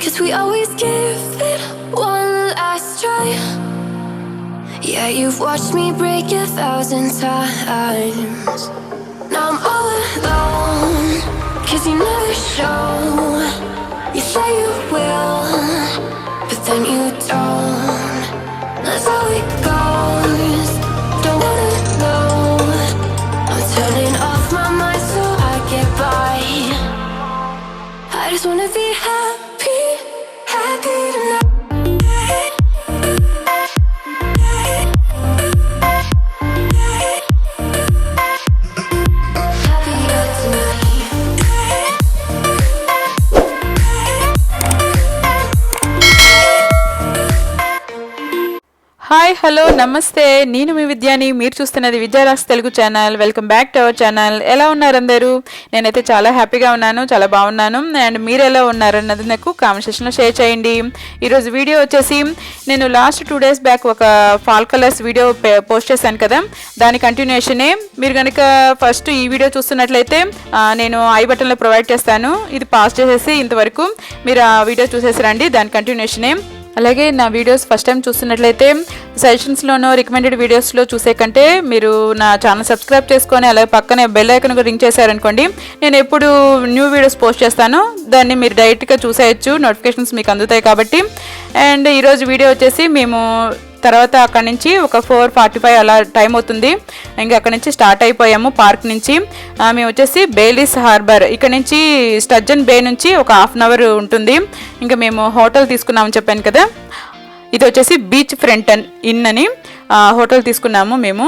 'cause we always give it one last try. Yeah, you've watched me break 1,000 times. Now I'm all alone, 'cause you never show. You say you will, but then you don't. That's how it goes. Don't wanna know. I'm turning off my mind so I get by. I just wanna be happy, happy tonight. Hi hello నమస్తే, నేను మీ విద్యాని. మీరు చూస్తున్నది Vidya rocks Telugu channel. Welcome back to our channel. ఎలా ఉన్నారు అందరూ? నేనైతే చాలా హ్యాపీగా ఉన్నాను, చాలా బాగున్నాను. అండ్ మీరు ఎలా ఉన్నారు అన్నది నాకు కామెంట్ సెక్షన్లో షేర్ చేయండి. ఈరోజు వీడియో వచ్చేసి నేను లాస్ట్ 2 days బ్యాక్ ఒక ఫాల్ కలర్స్ వీడియో పోస్ట్ చేశాను కదా, దాని కంటిన్యూషనే. మీరు కనుక ఫస్ట్ ఈ వీడియో చూస్తున్నట్లయితే నేను ఐ బటన్లో ప్రొవైడ్ చేస్తాను, ఇది పాస్ చేసేసి ఇంతవరకు మీరు ఆ వీడియో చూసేసి రండి, దాని కంటిన్యూషనే. అలాగే నా వీడియోస్ ఫస్ట్ టైం చూస్తున్నట్లయితే సజెషన్స్లోనో రికమెండెడ్ వీడియోస్లో చూసే కంటే మీరు నా ఛానల్ సబ్స్క్రైబ్ చేసుకొని అలాగే పక్కనే బెల్ ఐకాన్ రింగ్ చేశారనుకోండి, నేను ఎప్పుడు న్యూ వీడియోస్ పోస్ట్ చేస్తాను దాన్ని మీరు డైరెక్ట్గా చూసేయచ్చు, నోటిఫికేషన్స్ మీకు అందుతాయి కాబట్టి. అండ్ ఈరోజు వీడియో వచ్చేసి మేము తర్వాత అక్కడి నుంచి ఒక 4:45 అలా టైం అవుతుంది, ఇంకా అక్కడి నుంచి స్టార్ట్ అయిపోయాము పార్క్ నుంచి. మేము వచ్చేసి బేలీస్ హార్బర్, ఇక్కడ నుంచి స్టడ్జన్ బే నుంచి ఒక 1/2 hour ఉంటుంది. ఇంకా మేము హోటల్ తీసుకున్నామని చెప్పాను కదా, ఇది వచ్చేసి బీచ్ ఫ్రంట్ ఇన్ అని హోటల్ తీసుకున్నాము మేము.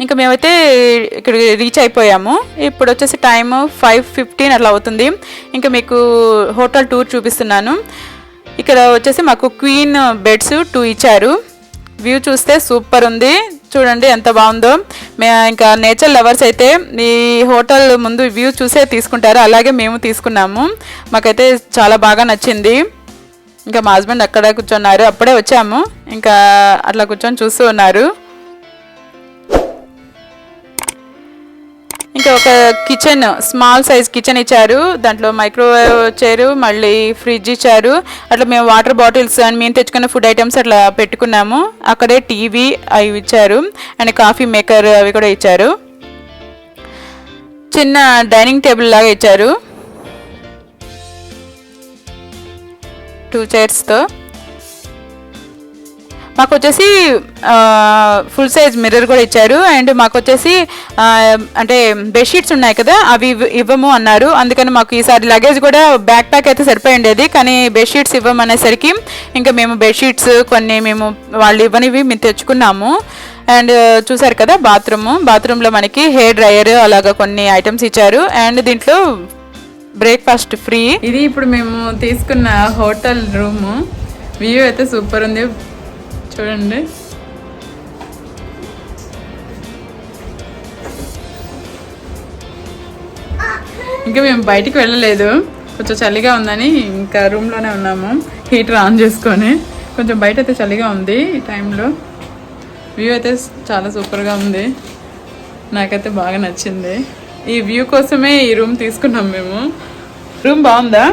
ఇంకా మేమైతే ఇక్కడ రీచ్ అయిపోయాము. ఇప్పుడు వచ్చేసి టైము 5:15 అట్లా అవుతుంది. ఇంకా మీకు హోటల్ టూర్ చూపిస్తున్నాను. ఇక్కడ వచ్చేసి మాకు క్వీన్ బెడ్స్ 2 ఇచ్చారు. వ్యూ చూస్తే సూపర్ ఉంది, చూడండి ఎంత బాగుందో. ఇంకా నేచర్ లవర్స్ అయితే ఈ హోటల్ ముందు వ్యూ చూసే తీసుకుంటారు, అలాగే మేము తీసుకున్నాము. మాకైతే చాలా బాగా నచ్చింది. ఇంకా మా హస్బెండ్ అక్కడ కూర్చున్నారు, అప్పుడే వచ్చాము, ఇంకా అట్లా కూర్చొని చూస్తూ ఉన్నారు. ఇంకా ఒక కిచెన్, స్మాల్ సైజ్ కిచెన్ ఇచ్చారు, దాంట్లో మైక్రోవేవ్ ఇచ్చారు, మళ్ళీ ఫ్రిడ్జ్ ఇచ్చారు. అట్లా మేము వాటర్ బాటిల్స్ అండ్ మేము తెచ్చుకున్న ఫుడ్ ఐటమ్స్ అట్లా పెట్టుకున్నాము. అక్కడే టీవీ అవి ఇచ్చారు, అండ్ కాఫీ మేకర్ అవి కూడా ఇచ్చారు. చిన్న డైనింగ్ టేబుల్ లాగా ఇచ్చారు 2 chairsతో. మాకు వచ్చేసి ఫుల్ సైజ్ మిర్రర్ కూడా ఇచ్చారు. అండ్ మాకు వచ్చేసి అంటే బెడ్షీట్స్ ఉన్నాయి కదా, అవి ఇవ్వము అన్నారు. అందుకని మాకు ఈసారి లగేజ్ కూడా బ్యాక్ ప్యాక్ అయితే సరిపోయిండేది, కానీ బెడ్షీట్స్ ఇవ్వమనేసరికి ఇంకా మేము బెడ్షీట్స్ కొన్ని మేము వాళ్ళు ఇవ్వనివి మేము తెచ్చుకున్నాము. అండ్ చూసారు కదా బాత్రూంలో మనకి హెయిర్ డ్రైయర్ అలాగా కొన్ని ఐటమ్స్ ఇచ్చారు. అండ్ దీంట్లో బ్రేక్ఫాస్ట్ ఫ్రీ. ఇది ఇప్పుడు మేము తీసుకున్న హోటల్ రూము. వ్యూ అయితే సూపర్ ఉంది, చూడండి. ఇంకా మేము బయటికి వెళ్ళలేదు, కొంచెం చలిగా ఉందని ఇంకా రూమ్లోనే ఉన్నాము, హీటర్ ఆన్ చేసుకొని. కొంచెం బయట అయితే చలిగా ఉంది ఈ టైంలో. వ్యూ అయితే చాలా సూపర్గా ఉంది, నాకైతే బాగా నచ్చింది. ఈ వ్యూ కోసమే ఈ రూమ్ తీసుకున్నాం మేము. రూమ్ బాగుందా?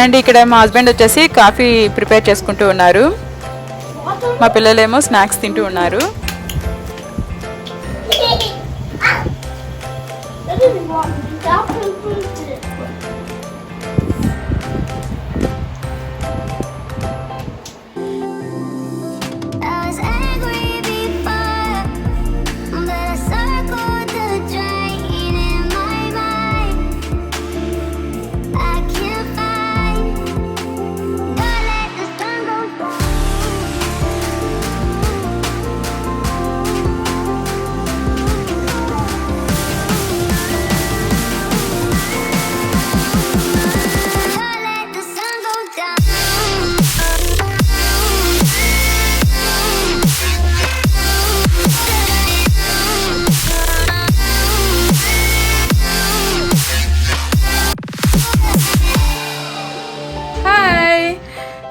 అండ్ ఇక్కడ మా హస్బెండ్ వచ్చేసి కాఫీ ప్రిపేర్ చేసుకుంటూ ఉన్నారు, మా పిల్లలేమో స్నాక్స్ తింటూ ఉన్నారు.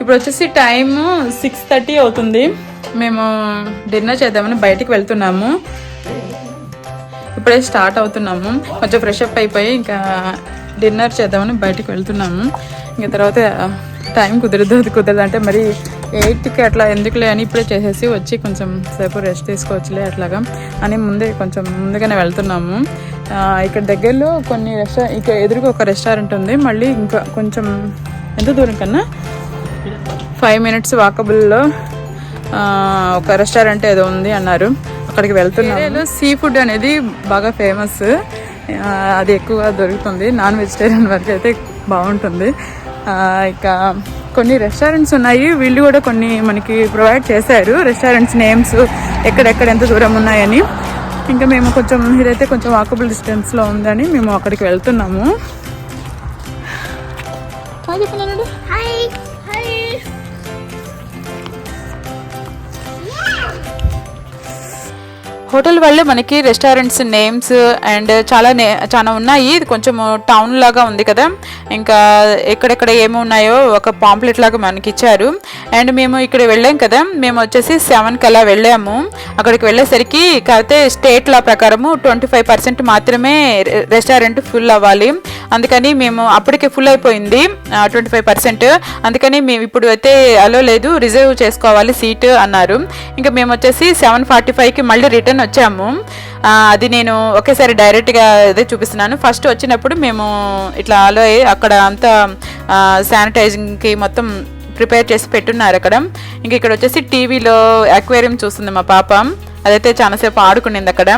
ఇప్పుడు వచ్చేసి టైము 6:30 అవుతుంది. మేము డిన్నర్ చేద్దామని బయటికి వెళ్తున్నాము. ఇప్పుడే స్టార్ట్ అవుతున్నాము. కొంచెం ఫ్రెష్ అప్ అయిపోయి ఇంకా డిన్నర్ చేద్దామని బయటికి వెళ్తున్నాము. ఇంకా తర్వాత టైం కుదరదు అంటే మరి 8కి అట్లా ఎందుకులే అని ఇప్పుడే చేసేసి వచ్చి కొంచెం సేపు రెస్ట్ తీసుకోవచ్చులే అట్లాగా అని కొంచెం ముందుగానే వెళ్తున్నాము. ఇక్కడ దగ్గరలో కొన్ని ఇక్కడ ఎదురుగా ఒక రెస్టారెంట్ ఉంది. మళ్ళీ ఇంకా కొంచెం ఎంత దూరం కన్నా 5 minutes వాకబుల్లో ఒక రెస్టారెంట్ ఏదో ఉంది అన్నారు. అక్కడికి వెళ్తున్నాము. సీ ఫుడ్ అనేది బాగా ఫేమస్. అది ఎక్కువగా దొరుకుతుంది. నాన్ వెజిటేరియన్ వరకు అయితే బాగుంటుంది. ఇక కొన్ని రెస్టారెంట్స్ ఉన్నాయి. వీళ్ళు కూడా కొన్ని మనకి ప్రొవైడ్ చేశారు రెస్టారెంట్స్ నేమ్స్, ఎక్కడెక్కడ ఎంత దూరం ఉన్నాయని. ఇంకా మేము కొంచెం ఇదైతే కొంచెం వాకబుల్ డిస్టెన్స్లో ఉందని మేము అక్కడికి వెళ్తున్నాము. హోటల్ వాళ్ళే మనకి రెస్టారెంట్స్ నేమ్స్ అండ్ చాలా ఉన్నాయి. ఇది కొంచెం టౌన్ లాగా ఉంది కదా, ఇంకా ఎక్కడెక్కడ ఏమి ఉన్నాయో ఒక పాంప్లెట్ లాగా మనకి ఇచ్చారు. అండ్ మేము ఇక్కడ వెళ్ళాం కదా, మేము వచ్చేసి 7కి అలా వెళ్ళాము. అక్కడికి వెళ్ళేసరికి కాకపోతే స్టేట్ లా ప్రకారము 25% మాత్రమే రెస్టారెంట్ ఫుల్ అవ్వాలి. అందుకని మేము అప్పటికే ఫుల్ అయిపోయింది 25%. అందుకని మేము ఇప్పుడు అయితే అలో లేదు, రిజర్వ్ చేసుకోవాలి సీట్ అన్నారు. ఇంకా మేము వచ్చేసి 7:45కి మళ్ళీ రిటర్న్ వచ్చాము. అది నేను ఒకేసారి డైరెక్ట్గా అదే చూపిస్తున్నాను. ఫస్ట్ వచ్చినప్పుడు మేము ఇట్లా అలో అక్కడ అంతా శానిటైజింగ్కి మొత్తం ప్రిపేర్ చేసి పెట్టున్నారు అక్కడ. ఇంక ఇక్కడ వచ్చేసి టీవీలో అక్వేరియం చూస్తుంది మా పాప. అదైతే చాలాసేపు ఆడుకునింది అక్కడ.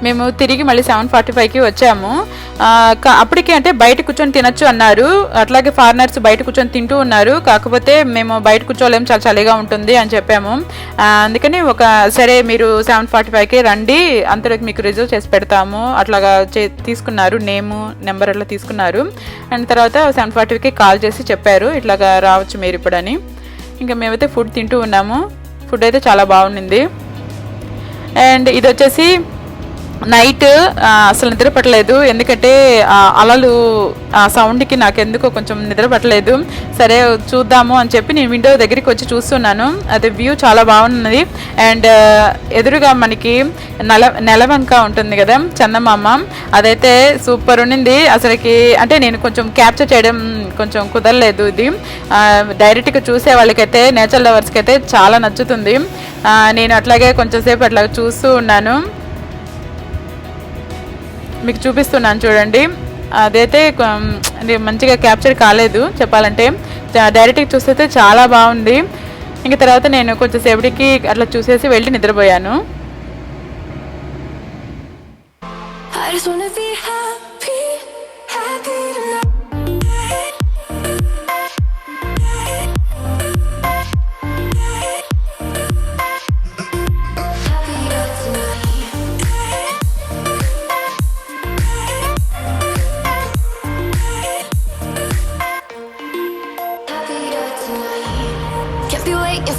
మేము తిరిగి మళ్ళీ 7:45కి వచ్చాము. అప్పటికే అంటే బయట కూర్చొని తినొచ్చు అన్నారు. అట్లాగే ఫారినర్స్ బయట కూర్చొని తింటూ ఉన్నారు. కాకపోతే మేము బయట కూర్చోలేము, చాలా చలిగా ఉంటుంది అని చెప్పాము. అందుకని సరే మీరు 7:45కి రండి, అంతలోకి మీకు రిజర్వ్ చేసి పెడతాము అట్లాగా తీసుకున్నారు. నేము నెంబర్ అట్లా తీసుకున్నారు. అండ్ తర్వాత 7:40కి కాల్ చేసి చెప్పారు ఇట్లాగా రావచ్చు మీరు ఇప్పుడు అని. ఇంకా మేమైతే ఫుడ్ తింటూ ఉన్నాము. ఫుడ్ అయితే చాలా బాగుండింది. అండ్ ఇది వచ్చేసి నైట్ అసలు నిద్ర పట్టలేదు, ఎందుకంటే అలలు ఆ సౌండ్కి నాకెందుకో కొంచెం నిద్ర పట్టలేదు. సరే చూద్దాము అని చెప్పి నేను విండో దగ్గరికి వచ్చి చూస్తున్నాను. అది వ్యూ చాలా బాగున్నది. అండ్ ఎదురుగా మనకి నెలవంక ఉంటుంది కదా, చందమామ, అదైతే సూపర్ ఉండింది అసలుకి. అంటే నేను కొంచెం క్యాప్చర్ చేయడం కొంచెం కుదరలేదు. ఇది డైరెక్ట్గా చూసే వాళ్ళకైతే, నేచర్ లవర్స్కి అయితే చాలా నచ్చుతుంది. నేను అట్లాగే కొంచెం సేపు అట్లా చూస్తూ ఉన్నాను. మీకు చూపిస్తున్నాను చూడండి. అదైతే మంచిగా క్యాప్చర్ కాలేదు చెప్పాలంటే, డైరెక్ట్గా చూస్తే చాలా బాగుంది. ఇంక తర్వాత నేను కొంచెం సేపటికి అట్లా చూసేసి వెళ్ళి నిద్రపోయాను.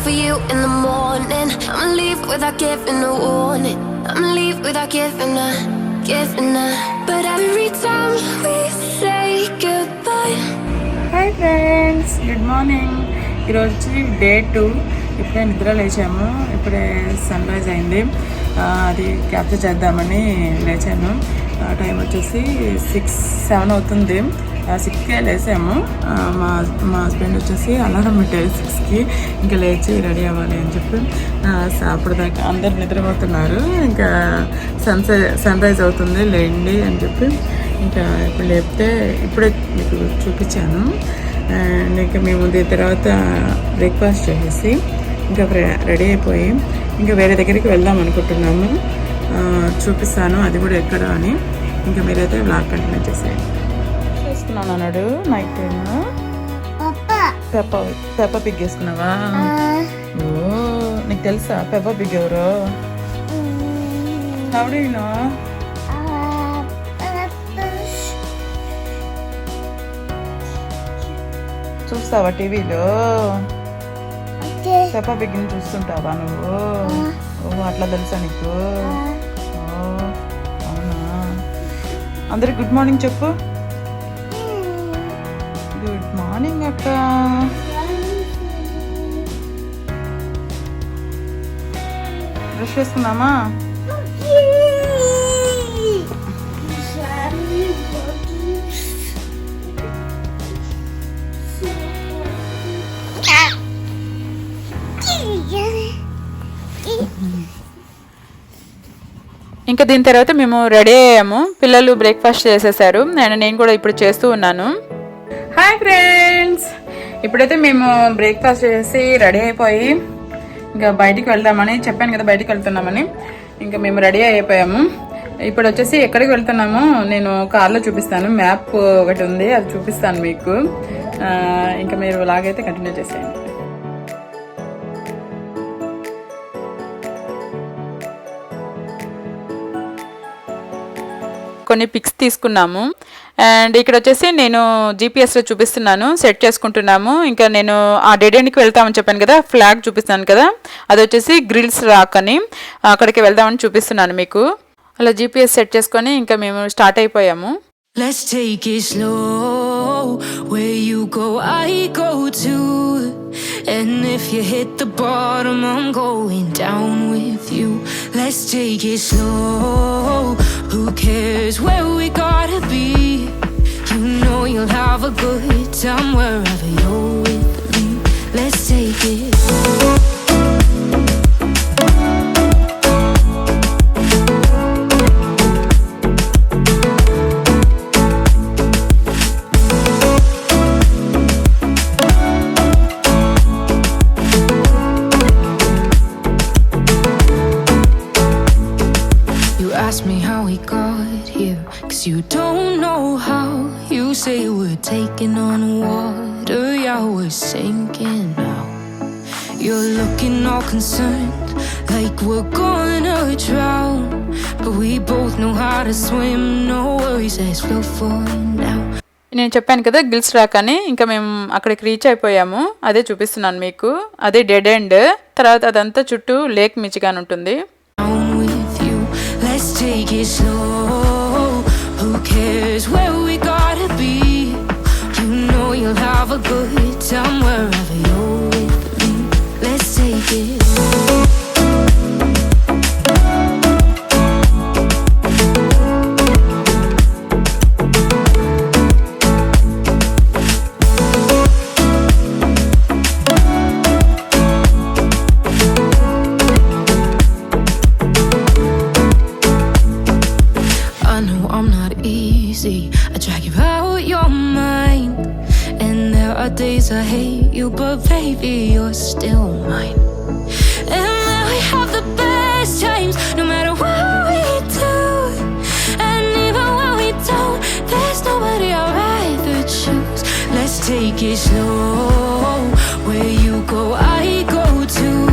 For you in the morning, I'ma leave without giving a warning. I'ma leave without giving a. But every time we say goodbye. Hi friends, good morning. ఈరోజు వచ్చి Day 2. ఇప్పుడే నిద్ర లేచాము. ఇప్పుడే సన్ రైజ్ అయింది. అది క్యాప్చర్ చేద్దామని లేచాను. టైం వచ్చేసి 6-7 అవుతుంది. 6కే లేసాము. మా హస్బెండ్ వచ్చేసి అలారం పెట్టారు 6కి. ఇంకా లేచి రెడీ అవ్వాలి అని చెప్పి అప్పుడు దాకా అందరు నిద్రపోతున్నారు. ఇంకా సన్ రైజ్ అవుతుంది లేండి అని చెప్పి ఇంకా ఇప్పుడు లేపితే ఇప్పుడే మీకు చూపించాను. అండ్ ఇంకా మేము దీని తర్వాత బ్రేక్ఫాస్ట్ చేసేసి ఇంకా రెడీ అయిపోయి ఇంకా వేరే దగ్గరికి వెళ్దాం అనుకుంటున్నాము. చూపిస్తాను అది కూడా ఎక్కడ అని. ఇంకా మీరైతే బ్లాగ్ కంటిన్యూ చేసేయండి. చేసుకున్నాను అన్నాడు నైట్ టైం. పెప్ప పిగ్ వేసుకున్నావా? ఓ, నీకు తెలుసా పెప్ప పిగ్ ఎవరో? హౌడీనో చూస్తావా టీవీలో? పెప్పా పిగ్ని చూస్తుంటావా నువ్వు? ఓ అట్లా తెలుసా నీకు? ఓ అవునా. అందరికి గుడ్ మార్నింగ్ చెప్పు. గుడ్ మార్నింగ్ అక్క. బ్రష్ చేసుకుందామా? ఇంకా దీని తర్వాత మేము రెడీ అయ్యాము. పిల్లలు బ్రేక్ఫాస్ట్ చేసేసారు అండ్ నేను కూడా ఇప్పుడు చేస్తూ ఉన్నాను. హాయ్ ఫ్రెండ్స్, ఇప్పుడైతే మేము బ్రేక్ఫాస్ట్ చేసి రెడీ అయిపోయి ఇంకా బయటికి వెళ్దామని చెప్పాను కదా, బయటికి వెళ్తున్నామని. ఇంకా మేము రెడీ అయిపోయాము. ఇప్పుడు వచ్చేసి ఎక్కడికి వెళ్తున్నామో నేను కార్లో చూపిస్తాను. మ్యాప్ ఒకటి ఉంది, అది చూపిస్తాను మీకు. ఇంకా మీరు లాగైతే కంటిన్యూ చేసేయండి. కొన్ని పిక్స్ తీసుకున్నాము అండ్ ఇక్కడ వచ్చేసి నేను జీపీఎస్లో చూపిస్తున్నాను, సెట్ చేసుకుంటున్నాము. ఇంకా నేను ఆ డెడ్ ఎండ్కి వెళ్తామని చెప్పాను కదా, ఫ్లాగ్ చూపిస్తాను కదా, అది వచ్చేసి గ్రిల్స్ రాక్ అని, అక్కడికి వెళ్దామని చూపిస్తున్నాను మీకు. అలా జీపీఎస్ సెట్ చేసుకొని ఇంకా మేము స్టార్ట్ అయిపోయాము. Let's take it slow. Where you go, I go too. And if you hit the bottom, I'm going down with you. Let's take it slow. Who cares where we gotta be? You know you'll have a good time wherever you're with me. Let's take it. Ask me how we got here, 'cause you don't know how. You say we're taking on water, yeah, we're sinking now. You're looking all concerned, like we're gonna drown. But we both know how to swim, no worries, let's flow for now. నేను చెప్పాను కదా gills rock అని, ఇంకా మేము అక్కడికి reach అయిపోయాము. అదే చూపిస్తున్నాను మీకు. అదే డెడ్ ఎండ్, తర్వాత అదంతా చుట్టూ లేక్ మిచిగాన్ ఉంటుంది. Let's take it slow. Who cares where we gotta be? You know you'll have a good time wherever you're with me. Let's take it. I drag you out your mind, and there are days I hate you, but baby you're still mine. And then we have the best times, no matter what we do. And even when we don't, there's nobody I'd rather choose. Let's take it slow. Where you go, I go too.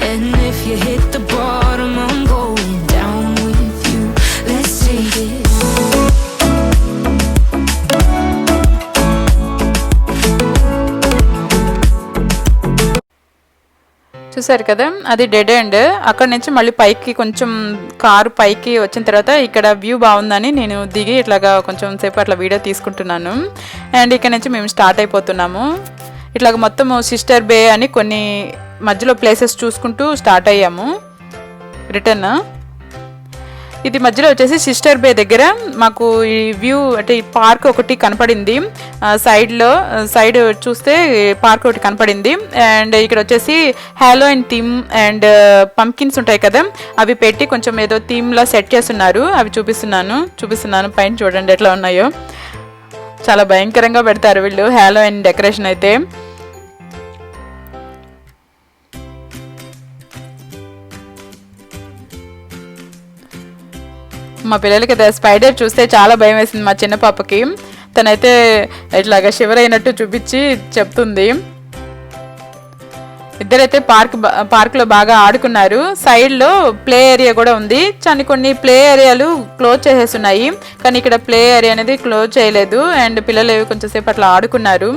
And if you hit the bottom, I'm going down with you. Let's take it. చూసారు కదా, అది dead end. అక్కడ నుంచి మళ్ళీ పైకి కొంచెం car పైకి వచ్చిన తర్వాత ఇక్కడ వ్యూ బాగుందని నేను దిగి ఇట్లాగా కొంచెం సేపు అట్లా వీడియో తీసుకుంటున్నాను. అండ్ ఇక్కడ నుంచి మేము స్టార్ట్ అయిపోతున్నాము. ఇట్లాగ మొత్తం సిస్టర్ బే అని కొన్ని మధ్యలో ప్లేసెస్ చూసుకుంటూ స్టార్ట్ అయ్యాము రిటర్న్. ఇది మధ్యలో వచ్చేసి సిస్టర్ బే దగ్గర మాకు ఈ వ్యూ అంటే ఈ పార్క్ ఒకటి కనపడింది. సైడ్ చూస్తే పార్క్ ఒకటి కనపడింది. అండ్ ఇక్కడ వచ్చేసి హ్యాలోయిన్ థీమ్ అండ్ పంకిన్స్ ఉంటాయి కదా, అవి పెట్టి కొంచెం ఏదో థీమ్లా సెట్ చేస్తున్నారు. అవి చూపిస్తున్నాను. పైన చూడండి ఎట్లా ఉన్నాయో. చాలా భయంకరంగా పెడతారు వీళ్ళు హ్యాలోయిన్ డెకరేషన్ అయితే. మా పిల్లలకి అయితే స్పైడర్ చూస్తే చాలా భయం వేసింది. మా చిన్న పాపకి తనైతే ఇట్లాగా షివర్ అయినట్టు చూపించి చెప్తుంది. ఇద్దరైతే పార్క్లో బాగా ఆడుకున్నారు. సైడ్లో ప్లే ఏరియా కూడా ఉంది. కొన్ని ప్లే ఏరియాలు క్లోజ్ చేసేస్తున్నాయి, కానీ ఇక్కడ ప్లే ఏరియా అనేది క్లోజ్ చేయలేదు. అండ్ పిల్లలు కొంచెం సేపు అట్లా ఆడుకున్నారు.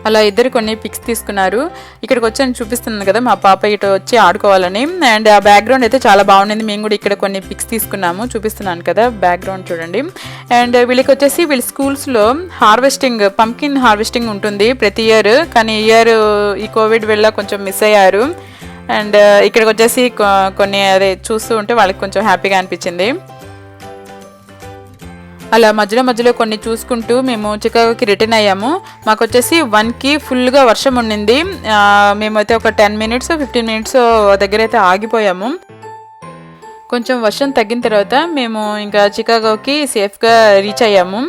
అలా ఇద్దరు కొన్ని పిక్స్ తీసుకున్నారు. ఇక్కడికి వచ్చి నేను చూపిస్తున్నాను కదా మా పాప ఇటు వచ్చి ఆడుకోవాలని. అండ్ ఆ బ్యాక్గ్రౌండ్ అయితే చాలా బాగుండింది. మేము కూడా ఇక్కడ కొన్ని పిక్స్ తీసుకున్నాము, చూపిస్తున్నాను కదా బ్యాక్గ్రౌండ్ చూడండి. అండ్ వీళ్ళకి వచ్చేసి వీళ్ళ స్కూల్స్లో హార్వెస్టింగ్, పంకిన్ హార్వెస్టింగ్ ఉంటుంది ప్రతి ఇయర్. కానీ ఇయర్ ఈ కోవిడ్ వల్ల కొంచెం మిస్ అయ్యారు. అండ్ ఇక్కడికి వచ్చేసి కొన్ని అదే చూస్తూ ఉంటే వాళ్ళకి కొంచెం హ్యాపీగా అనిపించింది. అలా మధ్యలో కొన్ని చూసుకుంటూ మేము చికాగోకి రిటర్న్ అయ్యాము. మాకు వచ్చేసి 1కి ఫుల్గా వర్షం ఉండింది. మేమైతే ఒక 10 మినిట్స్ 15 మినిట్స్ దగ్గర అయితే ఆగిపోయాము. కొంచెం వర్షం తగ్గిన తర్వాత మేము ఇంకా చికాగోకి సేఫ్గా రీచ్ అయ్యాము.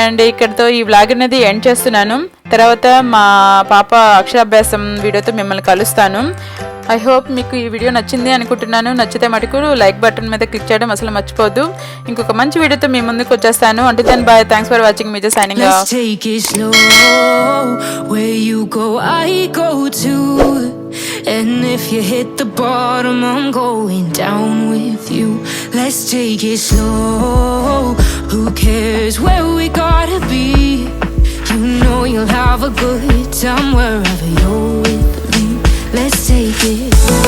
అండ్ ఇక్కడితో ఈ వ్లాగ్ అనేది ఎండ్ చేస్తున్నాను. తర్వాత మా పాప అక్షరాభ్యాసం వీడియోతో మిమ్మల్ని కలుస్తాను. ఐ హోప్ మీకు ఈ వీడియో నచ్చింది అనుకుంటున్నాను. నచ్చితే మటుకు లైక్ బటన్ మీద క్లిక్ చేయడం అసలు మర్చిపోద్దు. ఇంకొక మంచి వీడియోతో మీ ముందుకు వచ్చేస్తాను. అంటే then bye, thanks for watching. మీ just signing off. And if you hit the bottom, I'm going down with you. Let's take it slow. Who cares where we gotta be? You know you'll have a good time wherever you're with me. Let's take it